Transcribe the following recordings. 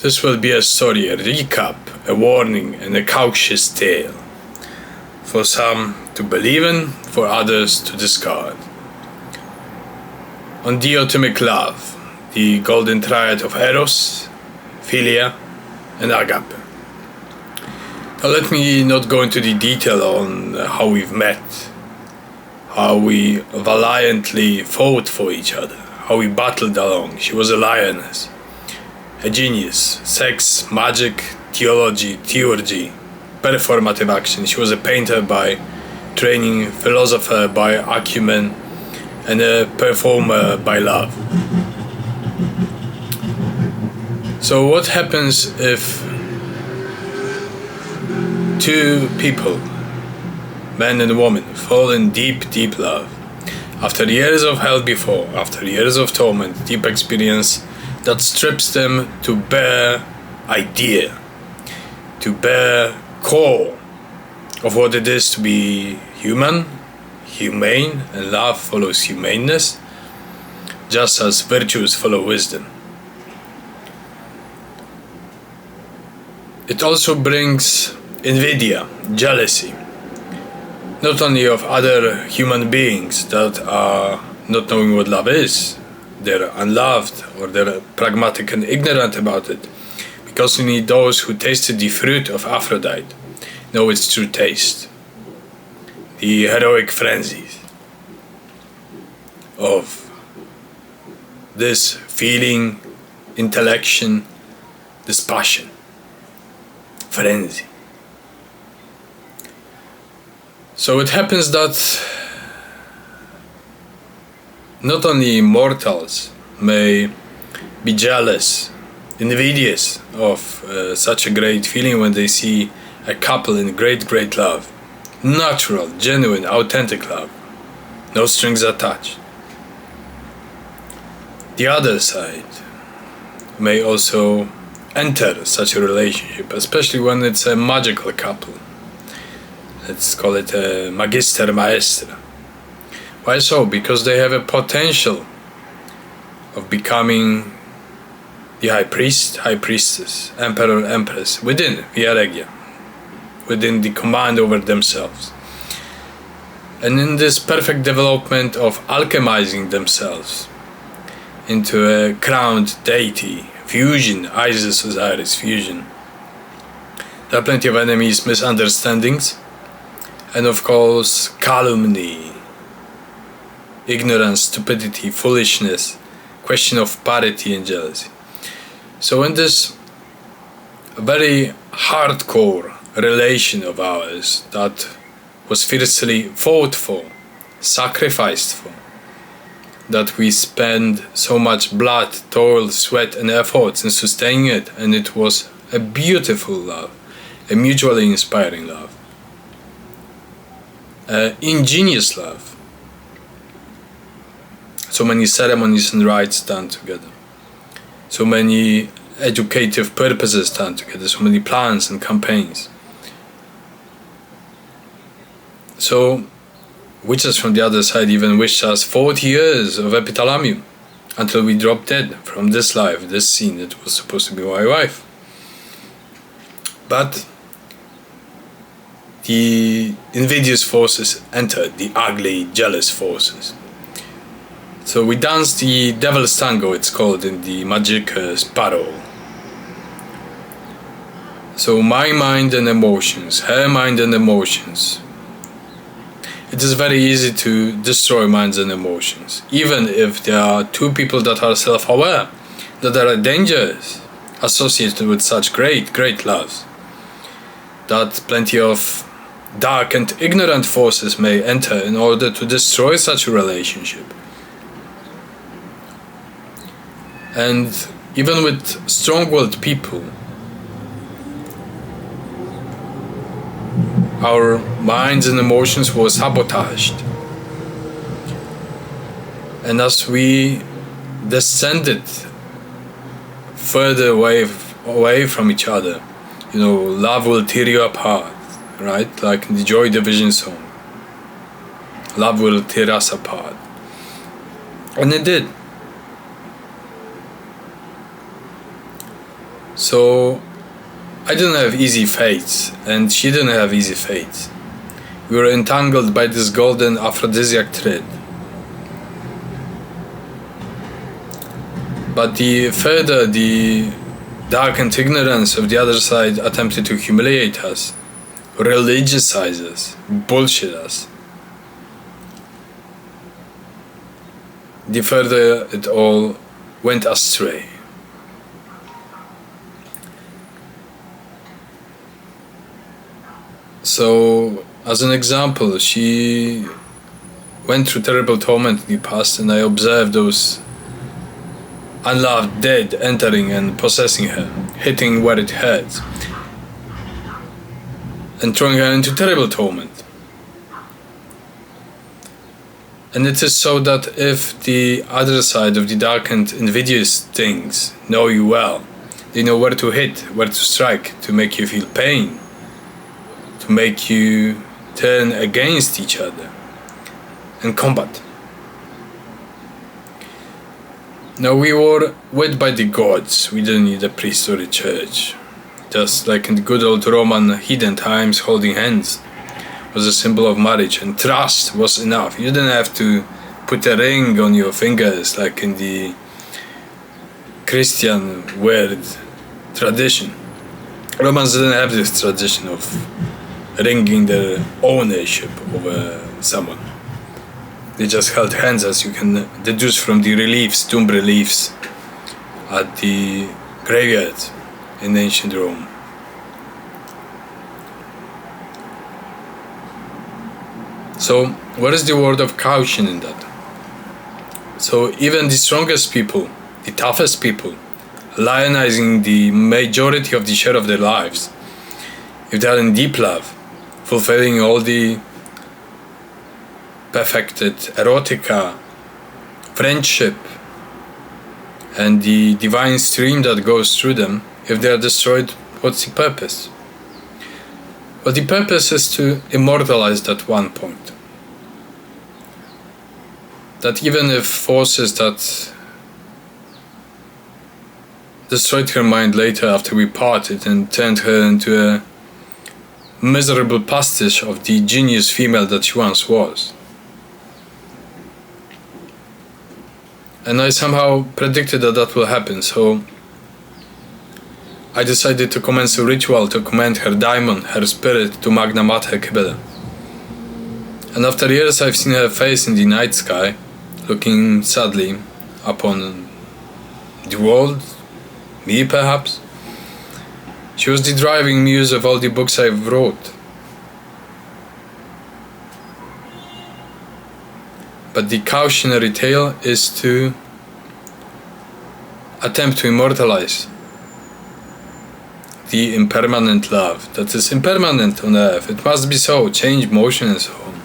This will be a story, a recap, a warning, and a cautious tale. For some to believe in, for others to discard. On Diotomic love, the golden triad of Eros, Philia, and Agape. Now let me not go into the detail on how we've met, how we valiantly fought for each other, how we battled along. She was a lioness, a genius, sex, magic, theology, theurgy, performative action. She was a painter by training, philosopher by acumen, and a performer by love. So what happens if two people, man and woman, fall in deep, deep love? After years of hell before, after years of torment, deep experience that strips them to bare idea, to bare core of what it is to be human, humane, and love follows humaneness, just as virtues follow wisdom. It also brings invidia, jealousy, not only of other human beings that are not knowing what love is, they're unloved or they're pragmatic and ignorant about it, because only those who tasted the fruit of Aphrodite know its true taste. The heroic frenzies of this feeling, intellection, this passion, frenzy. So it happens that not only mortals may be jealous, envious of such a great feeling when they see a couple in great, great love. Natural, genuine, authentic love. No strings attached. The other side may also enter such a relationship, especially when it's a magical couple. Let's call it a magister maestra. Why so? Because they have a potential of becoming the high priest, high priestess, emperor, empress within Via Regia, within the command over themselves. And in this perfect development of alchemizing themselves into a crowned deity, fusion, Isis Osiris fusion, there are plenty of enemies, misunderstandings, and of course calumny, ignorance, stupidity, foolishness, question of parity and jealousy. So in this very hardcore relation of ours that was fiercely fought for, sacrificed for, that we spend so much blood, toil, sweat and efforts in sustaining it, and it was a beautiful love, a mutually inspiring love, ingenious love. So many ceremonies and rites done together, so many educative purposes done together, so many plans and campaigns. So witches from the other side even wished us 40 years of epithalamium until we dropped dead from this life, this scene that was supposed to be my wife. But the invidious forces entered, the ugly, jealous forces. So we danced the devil's tango, it's called in the magic parole. So my mind and emotions, her mind and emotions. It is very easy to destroy minds and emotions, even if there are two people that are self-aware, that there are dangers associated with such great, great loves, that plenty of dark and ignorant forces may enter in order to destroy such a relationship. And even with strong-willed people, our minds and emotions were sabotaged. And as we descended further away from each other, love will tear you apart, right? Like in the Joy Division song. Love will tear us apart. And it did. So I didn't have easy fates, and she didn't have easy fates. We were entangled by this golden aphrodisiac thread. But the further the darkened ignorance of the other side attempted to humiliate us, religiousize us, bullshit us, the further it all went astray. So, as an example, she went through terrible torment in the past, and I observed those unloved dead entering and possessing her, hitting where it hurts, and throwing her into terrible torment. And it is so that if the other side of the darkened, invidious things know you well, they know where to hit, where to strike, to make you feel pain, to make you turn against each other and combat. Now, we were wed by the gods. We didn't need a priest or a church. Just like in the good old Roman heathen times, holding hands was a symbol of marriage, and trust was enough. You didn't have to put a ring on your fingers like in the Christian world tradition. Romans didn't have this tradition of ringing their ownership over someone. They just held hands, as you can deduce from the reliefs, tomb reliefs at the graveyard in ancient Rome. So, what is the word of caution in that? So, even the strongest people, the toughest people, lionizing the majority of the share of their lives, if they are in deep love, fulfilling all the perfected erotica, friendship, and the divine stream that goes through them, if they are destroyed, what's the purpose? Well, the purpose is to immortalize that one point. That even if forces that destroyed her mind later after we parted and turned her into a miserable pastiche of the genius female that she once was. And I somehow predicted that that will happen, so I decided to commence a ritual to commend her daimon, her spirit, to Magna Mater Kybele. And after years I've seen her face in the night sky, looking sadly upon the world, me perhaps. She was the driving muse of all the books I've wrote. But the cautionary tale is to attempt to immortalize the impermanent love that is impermanent on earth. It must be so, change, motion and so on.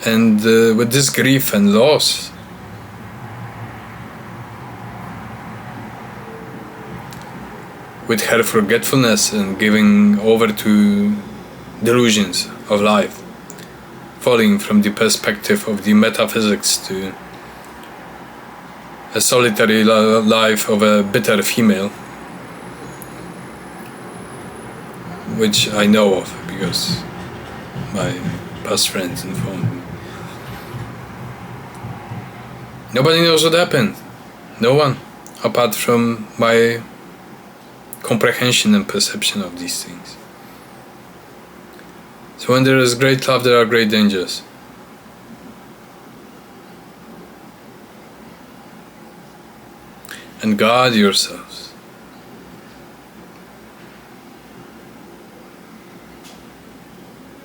And with this grief and loss, with her forgetfulness and giving over to delusions of life, falling from the perspective of the metaphysics to a solitary life of a bitter female, which I know of because my past friends informed me. Nobody knows what happened. No one, apart from my comprehension and perception of these things. So when there is great love, there are great dangers. And guard yourselves.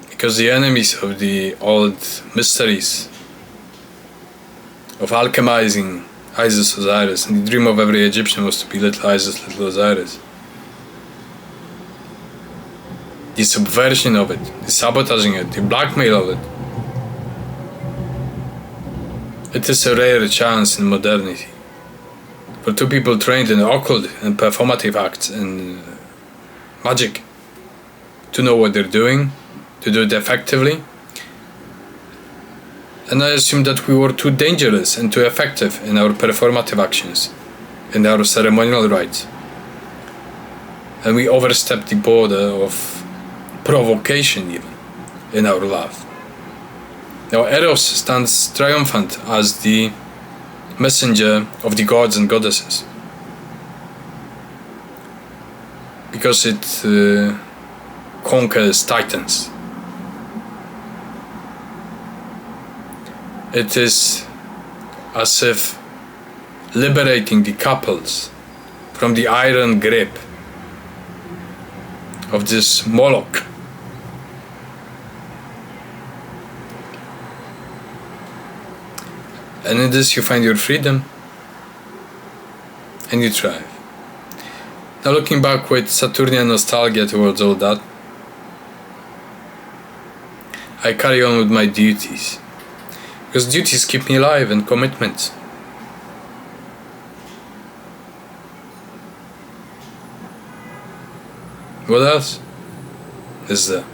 Because the enemies of the old mysteries of alchemizing Isis Osiris, and the dream of every Egyptian was to be little Isis, little Osiris. The subversion of it, the sabotaging it, the blackmail of it. It is a rare chance in modernity for two people trained in occult and performative acts and magic to know what they're doing, to do it effectively, And I assumed that we were too dangerous and too effective in our performative actions, in our ceremonial rites. And we overstepped the border of provocation even in our love. Now Eros stands triumphant as the messenger of the gods and goddesses, because it conquers titans. It is as if liberating the couples from the iron grip of this Moloch. And in this you find your freedom and you thrive. Now looking back with Saturnian nostalgia towards all that, I carry on with my duties. Because duties keep me alive, and commitments. What else is there?